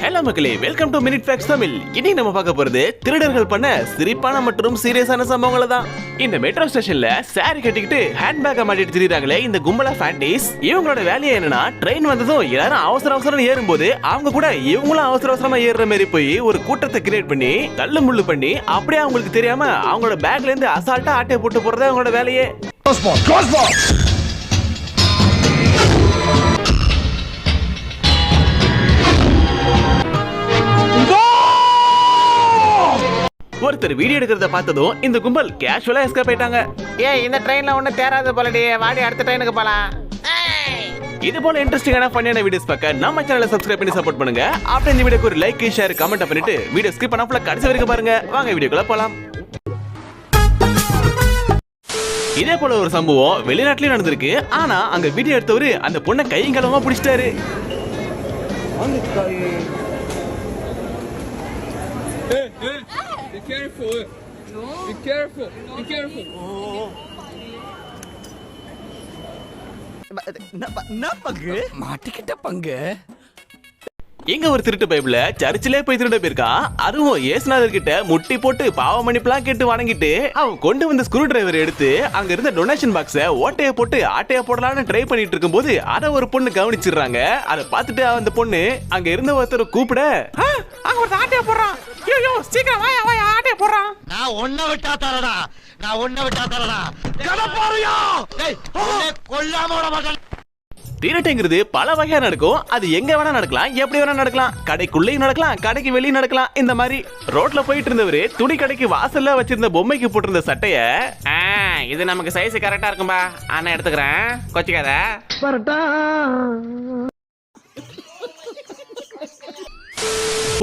Hello மக்களே, welcome to minute facts Tamil. இன்னைக்கு நம்ம பார்க்க போறது திருடர்கள் பண்ண சிரிப்பான மற்றும் சீரியஸான சம்பவங்களை தான். இந்த மெட்ரோ ஸ்டேஷன்ல சாரி கட்டிக்கிட்டு ஹேண்ட்பேக்கை மாட்டிட்டு திரியுறாங்களே இந்த கும்பலா ஃபேண்டிஸ். இவங்களோட வேலையை என்னன்னா, ட்ரெயின் வந்ததும் எல்லாரும் அவசர அவசரம் ஏறும்போது அவங்க கூட இவங்களும் அவசர அவசரமா ஏறுற மாதிரி போய் ஒரு கூட்டத்தை கிரியேட் பண்ணி தள்ளு முள்ளு பண்ணி அப்படியே அவங்களுக்கு தெரியாம அவங்களோட பேக்ல இருந்து அசால்ட்டா ஆட்டையை போட்டு போறது அவங்களோட வேலையே. ஒருத்தர் வீடியோ எடுக்கிறத பார்த்ததும் இந்த கும்பல் கேஷுவலா எஸ்கேப் ஆயிட்டாங்க. இந்த ட்ரெயின்ல ஒண்ணு தேராது போலடி, வாடி அடுத்த ட்ரெயினுக்கு போலாம். இது போல இன்ட்ரெஸ்டிங்கான ஃபன்னியான வீடியோஸ் பார்க்க நம்ம சேனலை சப்ஸ்கிரைப் பண்ணி சப்போர்ட் பண்ணுங்க. அப்படியே இந்த வீடியோக்கு ஒரு லைக், ஷேர், கமெண்ட் பண்ணிட்டு வீடியோ ஸ்கிப் பண்ணாம கடைசி வரைக்கும் பாருங்க. வாங்க வீடியோக்குள்ள போலாம். இதே போல ஒரு சம்பவம் வெளிநாட்டிலேயே நடந்திருக்கு. ஆனா அங்க வீடியோ எடுத்தவரு அந்த பொண்ணை கையங்கலமா பிடிச்சிட்டாரு. Be careful. No. Be careful. Be careful. மாட்டிக்கிட்ட பங்கு. எங்க ஒரு திருட்டு பைபிள சர்ச்சிலே போய் திருட போயிருக்கான். அதுவும் ஏசுநாதர் கிட்ட முட்டி போட்டு பாவ மன்னிப்புலாம் கேட்டு வணங்கிட்டு அவன் கொண்டு வந்த ஸ்க்ரூ டிரைவர் எடுத்து அங்க இருந்த டொனேஷன் பாக்ஸ ஓட்டைய போட்டு ஆட்டைய போடலாம்னு ட்ரை பண்ணிட்டு இருக்கும் போது அத ஒரு பொண்ணு கவனிச்சிடுறாங்க. அதை பார்த்துட்டு அந்த பொண்ணு அங்க இருந்த ஒருத்தர் கூப்பிட, அங்க ஒரு ஆட்டைய போடுறான். ஐயோ சீக்கிரம் வாயா வாயா ஆட்டைய போடுறான். நான் ஒன்ன விட்டா தரடா. கடப்பாரியா. டேய் கொல்லாம விட மாட்டேன். திருட்டுங்கிறது பல வகையா நடக்கும். அது எங்க வேணா நடக்கலாம், எப்படி வேணா நடக்கலாம். கடைக்குள்ளேயும் நடக்கலாம், கடைக்கு வெளியே நடக்கலாம். இந்த மாதிரி ரோட்ல போயிட்டு இருந்தவரு துணி கடைக்கு வாசல்ல வச்சிருந்த பொம்மைக்கு போட்டிருந்த சட்டைய, இது நமக்கு சைஸ் கரெக்டா இருக்கும்பா, அண்ணா எடுத்துக்கிறேன், கொச்சிக்காத.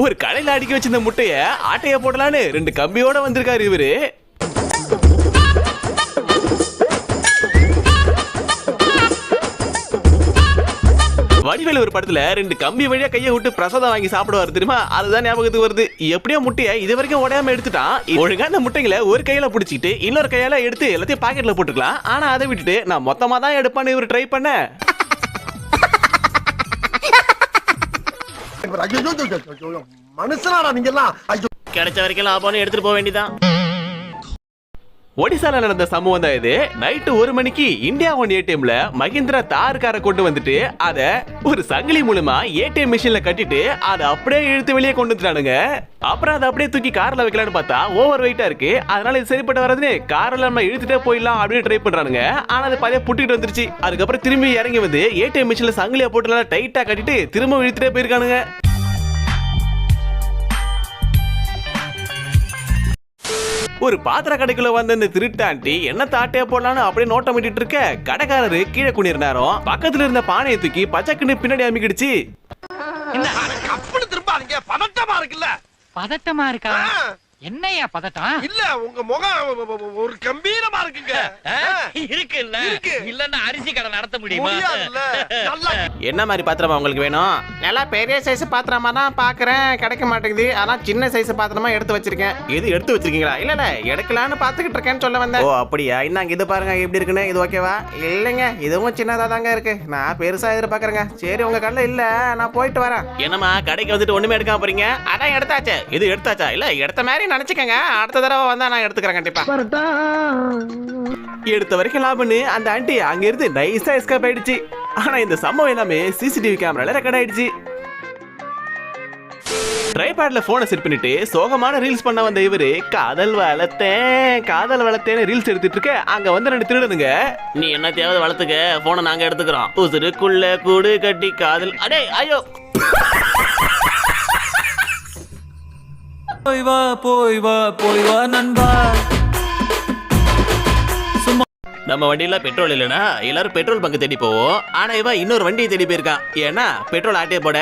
ஒரு கடையில அடிக்க வச்சிருந்த முட்டைய ஆட்டைய போடலான்னு 2 கம்பியோட வந்திருக்காரு இவரு. வடிவேலு ஒரு படத்துல 2 கம்பி வழியா கையை விட்டு பிரசாதம் வாங்கி சாப்பிடுவாரு தெரியுமா? அதுதான் ஞாபகத்துக்கு வருது. எப்படியோ முட்டைய இது வரைக்கும் உடையாம எடுத்துட்டான். ஒழுங்கா அந்த முட்டைகளை ஒரு கையில பிடிச்சிட்டு இன்னொரு கையால எடுத்து எல்லாத்தையும் பாக்கெட்ல போட்டுக்கலாம். ஆனா அதை விட்டுட்டு நான் மொத்தமா தான் எடுப்பான்னு இவர் ட்ரை பண்ண. மனுஷனாடா நீங்க எல்லாம். கிடைச்ச வரைக்கும் லாபம்னு எடுத்துட்டு போக வேண்டியதான். ஒடிசால நடந்த சம்பவம் தான் இது. நைட்டு 1 மணிக்கு இந்தியா ஒன் ஏடிஎம்ல மஹிந்திரா தார் காரை கொண்டு வந்துட்டு அத ஒரு சங்கிலி மூலமா ஏடிஎம் மிஷின்ல கட்டிட்டு அதை அப்படியே இழுத்து வெளியே கொண்டு வந்துட்டானுங்க. அப்புறம் அதை அப்படியே தூக்கி கார்ல வைக்கலான்னு பார்த்தா ஓவர் வெயிட்டா இருக்கு. அதனால இது சரிப்பட்டு வராதுன்னு கார்ல நம்ம இழுத்துட்டே போயிடலாம் அப்படின்னு ட்ரை பண்றானுங்க. ஆனா அது பாதியா புட்டிட்டு வந்துருச்சு. அதுக்கப்புறம் திரும்பி இறங்கி வந்து ஏடிஎம் மிஷின்ல சங்கிலியா போட்டு டைட்டா கட்டிட்டு திரும்ப இழுத்துட்டே போயிருக்கானுங்க. ஒரு பாத்திர கடைக்குள்ள வந்த இந்த திருட்டாண்டி என்ன தாட்டையா போடலான்னு அப்படியே நோட்டம் விட்டுட்டு இருக்க கடைக்காரரு கீழே குனிற நேரம் பக்கத்துல இருந்த பானையை தூக்கி பச்சைக்குன்னு பின்னாடி அமிக்கிடுச்சு. திரும்பாதீங்க, பதட்டமா இருக்குல்ல. பதட்டமா இருக்கா? என்னையா பதட்டம்? இல்ல உங்க முகம் ஒரு கம்பீரமா இருக்குங்க. இருக்கு இல்ல, இல்லன்னா அரிசி கடை நடத்த முடியுமா? என்ன மாதிரி பாத்திரமா உங்களுக்கு வேணும்? நல்லா பெரிய சைஸ் பாத்திரமா தான் பாக்குறேன், கிடைக்க மாட்டேங்குது. ஆனா சின்ன சைஸ் பாத்திரமா எடுத்து வச்சிருக்கேன். இது எடுத்து வச்சிருக்கீங்களா? இல்ல எடுக்கலான்னு பாத்துக்கிட்டு இருக்கேன்னு சொல்ல வந்தேன். ஓ அப்படியா? இன்னாங்க இது பாருங்க எப்படி இருக்குன்னு. இது ஓகேவா? இல்லைங்க, இதுவும் சின்னதா தாங்க இருக்கு. நான் பெருசா எதிர்பார்க்கறேங்க. சரி உங்க கண்ணுல இல்ல, நான் போயிட்டு வரேன். என்னமா கடைக்கு வந்துட்டு ஒண்ணுமே எடுக்காம போறீங்க? அதான் எடுத்தாச்சு. இது எடுத்தாச்சா? இல்ல எடுத்த மாதிரி நினைச்சுக்கங்க. அடுத்த தடவை வந்தா நான் எடுத்துக்கிறேன் கண்டிப்பா. எடுத்த வரைக்கும் லாபம்னு அந்த ஆண்டி அங்க இருந்து நைஸா எஸ்கேப் ஆயிடுச்சு. ஆனா இந்த சம்பவம் எல்லாமே சிசிடிவி கேமரால ரெக்கார்ட் ஆயிடுச்சு. ட்ரைபாட்ல போனை செட் பண்ணிட்டு சோகமான ரீல்ஸ் பண்ண வந்த இவரு காதல் வளர்த்தேன்னு ரீல்ஸ் எடுத்துட்டு இருக்க அங்க வந்து 2 திருடனுங்க. நீ என்ன தேவை வளர்த்துக்க, போனை நாங்க எடுத்துக்கிறோம். உசுருக்குள்ள கூடு கட்டி காதல். அடே ஐயோ, போய் வா நண்பா. நம்ம வண்டியில பெட்ரோல் இல்லைன்னா எல்லாரும் பெட்ரோல் பங்கு தேடி போவோம். ஆனா இவன் இன்னொரு வண்டியை தேடி போயிருக்கான். ஏன்னா பெட்ரோல் ஆட்டே போட.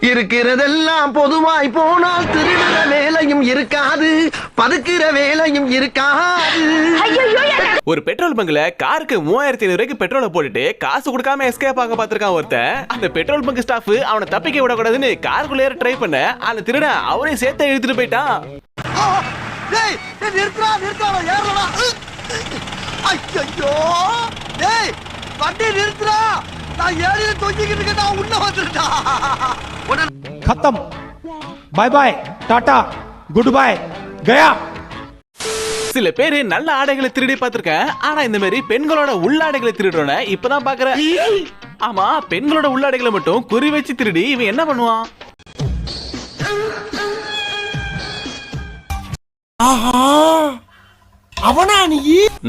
இருக்கிறதெல்லாம் பொதுவாய் போனால் திருடுற வேலையும் இருக்காது, பதுக்குற வேலையும் இருக்காது. ஒரு பெட்ரோல் பங்க்ல காருக்கு 3500 ரூபாய்க்கு பெட்ரோலை போட்டுட்டு காசு கொடுக்காம எஸ்கேப் ஆக பாத்திருக்கான் ஒருத்தன். அந்த பெட்ரோல் பங்க் ஸ்டாஃப் அவனை தப்பிக்க விடக்கூடாதுன்னு காருக்குள்ள ஏற ட்ரை பண்ண அந்த திருடன் அவரையும் சேர்த்து இழுத்துட்டு போயிட்டான். வண்டி நிறுத்துறா, நான் ஏறில தொங்கிக்கிட்டு இருக்கேன், உள்ள வந்துட்டா. खत्म bye bye tata good bye गया சில பேரு நல்ல ஆடைகளை திருடி பார்த்திருக்கேன். ஆனா இந்த மாதிரி பெண்களோட உள்ளாடைகளை திருடுறோன்னு இப்பதான் பாக்குறேன். ஆமா, பெண்களோட உள்ளாடைகளை மட்டும் குறி வச்சு திருடி இவன் என்ன பண்ணுவான்? அவனா நீ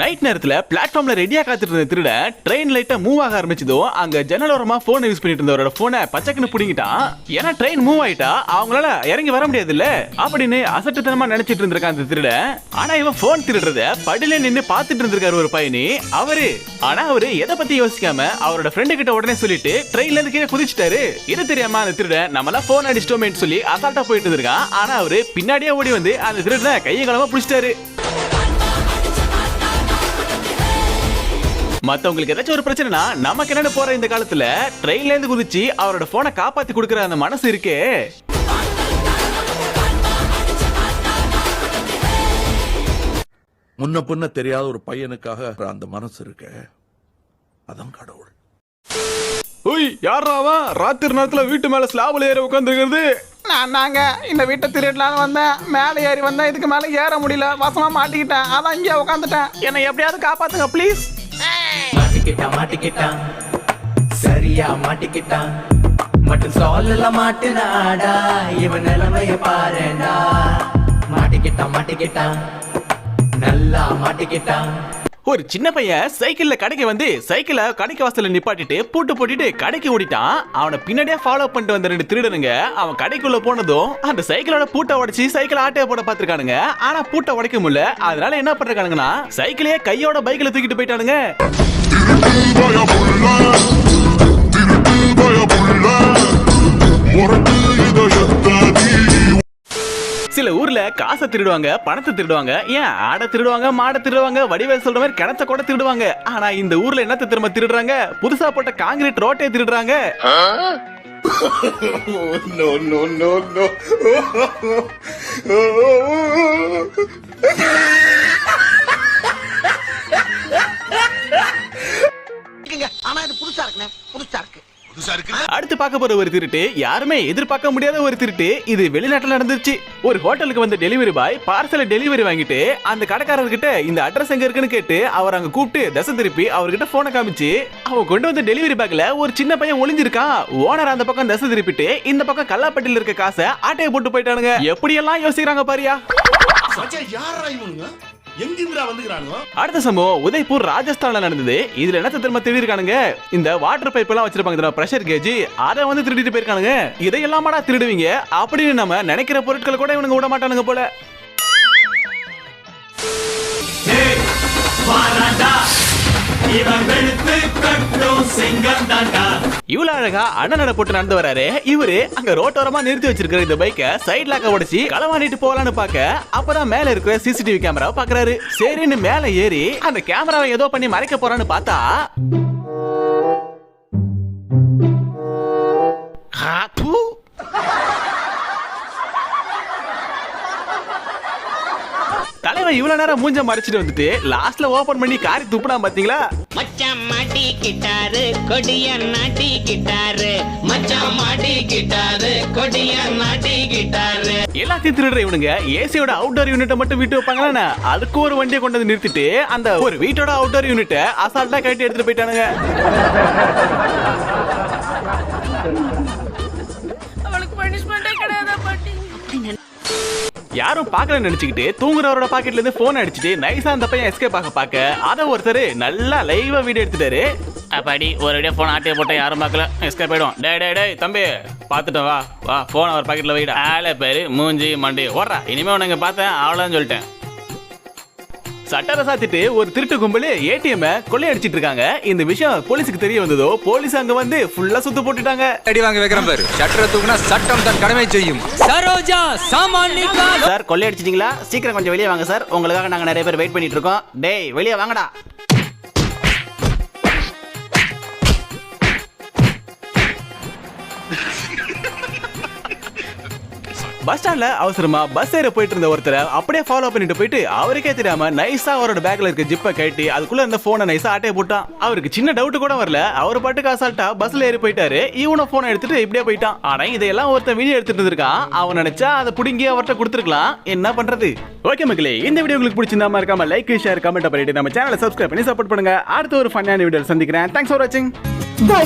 நைட் நேரத்துல பிளாட்ஃபார்ம்ல ரெடியா காத்துட்டு இருந்த திருட ட்ரெயின் லைட்டா மூவ் ஆக ஆரம்பிச்சதும் அங்க ஜன்னலோரமா போன் யூஸ் பண்ணிட்டு இருந்தவரோட போனை பச்சைக்குன்னு புடிங்கிட்டான். ஏன்னா ட்ரெயின் மூவ் ஆயிட்டா அவங்களால இறங்கி வர முடியாது இல்ல அப்படின்னு அசட்டுத்தனமா நினைச்சிட்டு இருந்திருக்கான் அந்த திருட. ஆனா இவன் போன் திருடுறத படியில நின்னு பாத்துட்டு இருந்திருக்காரு ஒரு பையனி. அவரு எதை பத்தி யோசிக்காம அவரோட ஃப்ரெண்டு கிட்ட உடனே சொல்லிட்டு ட்ரெயின்ல இருந்து கீழே குதிச்சிட்டாரு. இது தெரியாம அந்த திருட நம்மளா போன் அடிச்சிட்டோமே சொல்லி அசால்ட்டா போயிட்டு இருக்கான். ஆனா அவரு பின்னாடியே ஓடி வந்து அந்த திருட கையை களமா புடிச்சிட்டாரு. மத்தவங்களுக்கு ஏதாச்சும் ஒரு பிரச்சனைனா நமக்கு என்னன்னு போற இந்த காலத்துல ட்ரெயின்ல இருந்து குதிச்சு அவரோட போனை காப்பாத்தி கொடுக்கிற அந்த மனசு இருக்கே. முன்ன பின்ன தெரியாத ஒரு பையனுக்காக அந்த மனசு இருக்கு, அதான் கடவுள். ஓய், யாரா அவன் ராத்திரி நேரத்துல வீட்டு மேல ஸ்லாப்ல ஏறி உட்கார்ந்திருக்கிறது? நாங்க இந்த வீட்டை திருடலான்னு வந்தேன். மேலே ஏறி வந்தேன், இதுக்கு மேலே ஏற முடியல, வசமா மாட்டிக்கிட்டேன். அதான் இங்கே உட்காந்துட்டேன். என்னை எப்படியாவது காப்பாத்துங்க ப்ளீஸ். மாட்டிக்கிட்டான் சரியா மாட்டிக்கிட்டான் மட்டும் சொல்லல மாட்டினாடா இவன் நிலைமைய பாருடா. மாட்டிக்கிட்டான் நல்லா மாட்டிக்கிட்டான். ஒரு சின்ன பையன் சைக்கிள்ல கடைக்கு வந்து சைக்கிளை கடைக்கு வாசல்ல நிப்பாட்டிட்டு பூட்டு போட்டுட்டு கடைக்கு ஓடிட்டான். அவனை பின்னாடியே ஃபாலோ பண்ணிட்டு வந்த 2 திருடனுங்க அவன் கடைக்குள்ள போனதும் அந்த சைக்கிளோட பூட்டை உடைச்சு சைக்கிள் ஆட்டைய போட பாத்துருக்கானுங்க. ஆனா பூட்டை உடைக்க முடியல. அதனால என்ன பண்றானுங்கன்னா சைக்கிளையே கையோட பைக்ல தூக்கிட்டு போயிட்டானுங்க. சில ஊர்ல காசை திருடுவாங்க, பணத்தை திருடுவாங்க, ஏன் ஆடை திருடுவாங்க, மாடை திருடுவாங்க, வடிவேல் சொல்ற மாதிரி கிணத்தை கூட திருடுவாங்க. ஆனா இந்த ஊர்ல என்னத்தை திரும்ப திருடுறாங்க? புதுசா போட்ட காங்கிரீட் ரோட்டை திருடுறாங்க. ஆனா இது புதுசா இருக்குண்ணே, புதுசா இருக்கு. அடுத்து பார்க்க போற ஒரு திருட்டு யாருமே எதிர்பார்க்க முடியாத ஒரு திருட்டு. இது வெளிநாட்டுல நடந்துச்சு. ஒரு ஹோட்டலுக்கு வந்த டெலிவரி பாய் பார்சல டெலிவரி வாங்கிட்டு அந்த கடைக்காரர்கிட்ட இந்த அட்ரஸ் எங்க இருக்குன்னு கேட்டு அவர் அங்க கூப்பிட்டு தசை திருப்பி அவர்கிட்ட போனை காமிச்சு அவன் கொண்டு வந்த டெலிவரி பேக்ல ஒரு சின்ன பையன் ஒளிஞ்சிருக்கான். ஓனர் அந்த பக்கம் தசை திருப்பிட்டு இந்த பக்கம் கல்லாப்பட்டியில இருக்க காசை ஆட்டையை போட்டு போயிட்டானுங்க. எப்படியெல்லாம் யோசிக்கிறாங்க பாரியா. அடுத்த சம்பவம் உதய்பூர் ராஜஸ்தான்ல நடந்தது. இதுல என்ன திரும்ப திருடிருக்கானுங்க? இந்த வாட்டர் பைப் எல்லாம் வச்சிருப்பாங்க, பிரஷர் கேஜ், அதை வந்து திருடிட்டு போயிருக்கானுங்க. இதையெல்லாமடா திருடுவீங்க அப்படின்னு நம்ம நினைக்கிற பொருட்களை கூட இவனுங்க விட மாட்டானுங்க போல. இவ்வளவு அழகா அண்ணன் போட்டு நடந்து வராரு. இவரு அங்க ரோட்டோரமா நிறுத்தி வச்சிருக்கிற இந்த பைக்கை சைட் லாக்க உடைச்சு களவாண்டிட்டு போலான்னு பாக்க அப்பதான் மேல இருக்கிற சிசிடிவி கேமராவை பாக்குறாரு. சரின்னு மேல ஏறி அந்த கேமராவை ஏதோ பண்ணி மறைக்க போறான்னு பார்த்தா தலைவன் இவ்வளவு நேரம் மூஞ்ச மறைச்சிட்டு வந்துட்டு லாஸ்ட்ல ஓபன் பண்ணி காரி துப்புனா பாத்தீங்களா? மச்சான் மாட்டி கிட்டாரு கொடிய நாட்டி கிட்டாரு, மச்சான் மாட்டி கிட்டாரு கொடிய நாட்டி கிட்டாரு. எல்லாத்தையும் திருடுற இவனுங்க ஏசியோட அவுட்டோர் யூனிட்டை மட்டும் விட்டு வைப்பாங்களா? அதுக்கு ஒரு வண்டியை கொண்டு வந்து நிறுத்திட்டு அந்த ஒரு வீட்டோட அவுட்டோர் யூனிட்டை அசால்ட்டா கட்டி எடுத்துட்டு போயிட்டானுங்க. அவளுக்கு பனிஷ்மெண்டே கிடையாதா பாட்டி? யாரும் பாக்கல நினைச்சுக்கிட்டு தூங்குறவரோட பாக்கெட்ல இருந்து போன் அடிச்சுட்டு நைஸா அந்த பையன் எஸ்கேப் பாக்க அத ஒருத்தர் நல்லா லைவா வீடியோ எடுத்துட்டாரு. அப்பாடி ஒரு வீடியோ போன் ஆட்டிய போட்டா யாரும் பார்க்கல, எஸ்கேப் ஆயிடும். டேய் தம்பி பாத்துட்டு வா போன் அவர் பாக்கெட்ல வைடா. ஆளே பேரு மூஞ்சி மண்டி ஓடுறா. இனிமே உனக்கு பார்த்தேன் அவ்வளவுதான் சொல்லிட்டேன். சட்டரை சாத்திட்டு ஒரு திருட்டு கும்பல் ஏடிஎம் கொள்ளையடிச்சிட்டு இருக்காங்க. இந்த விஷயம் போலீஸுக்கு தெரிய வந்ததோ போலீஸ் அங்க வந்து ஃபுல்லா சுத்து போட்டுட்டாங்க. அடி வாங்க வைக்கிறேன் பாரு. சட்டரை தூக்குனா சட்டம் தன் கடமை செய்யும். சரோஜா சாமானிகா சார் கொள்ளையடிச்சிட்டீங்களா? சீக்கிரம் கொஞ்சம் வெளியே வாங்க சார், உங்களுக்காக நாங்க நிறைய பேர் வெயிட் பண்ணிட்டு இருக்கோம். டேய் வெளியே வாங்கடா. பஸ் ஸ்டாண்ட்ல அவசரமா பஸ் ஏற போயிட்டு இருந்த ஒருத்தரை அப்படியே ஃபாலோ பண்ணிட்டு போயிட்டு அவருக்கே தெரியாம நைஸா அவரோட பேக்ல இருக்க ஜிப்பை கட்டி அதுக்குள்ள இருந்த போனை நைஸா ஆட்டைய போட்டான். அவருக்கு சின்ன டவுட் கூட வரல. அவர் பாட்டுக்கு அசால்ட்டா பஸ்ல ஏறி போயிட்டாரு. இவனும் போனை எடுத்துட்டு இப்படியே போயிட்டான். ஆனா இதெல்லாம் ஒருத்தன் வீடியோ எடுத்துட்டு இருந்திருக்கான். அவன் நினைச்சா அதை புடுங்கி அவர்கிட்ட கொடுத்துருக்கலாம். என்ன பண்றது? ஓகே மக்களே, இந்த வீடியோ உங்களுக்கு பிடிச்சிருந்தா மறக்காம லைக் ஷேர் கமெண்ட் பண்ணிட்டு நம்ம சேனலை சப்ஸ்கிரைப் பண்ணி சப்போர்ட் பண்ணுங்க. அடுத்த ஒரு ஃபன்னான வீடியோ சந்திக்கிறேன். தேங்க்ஸ் ஃபார் வாட்சிங். பை.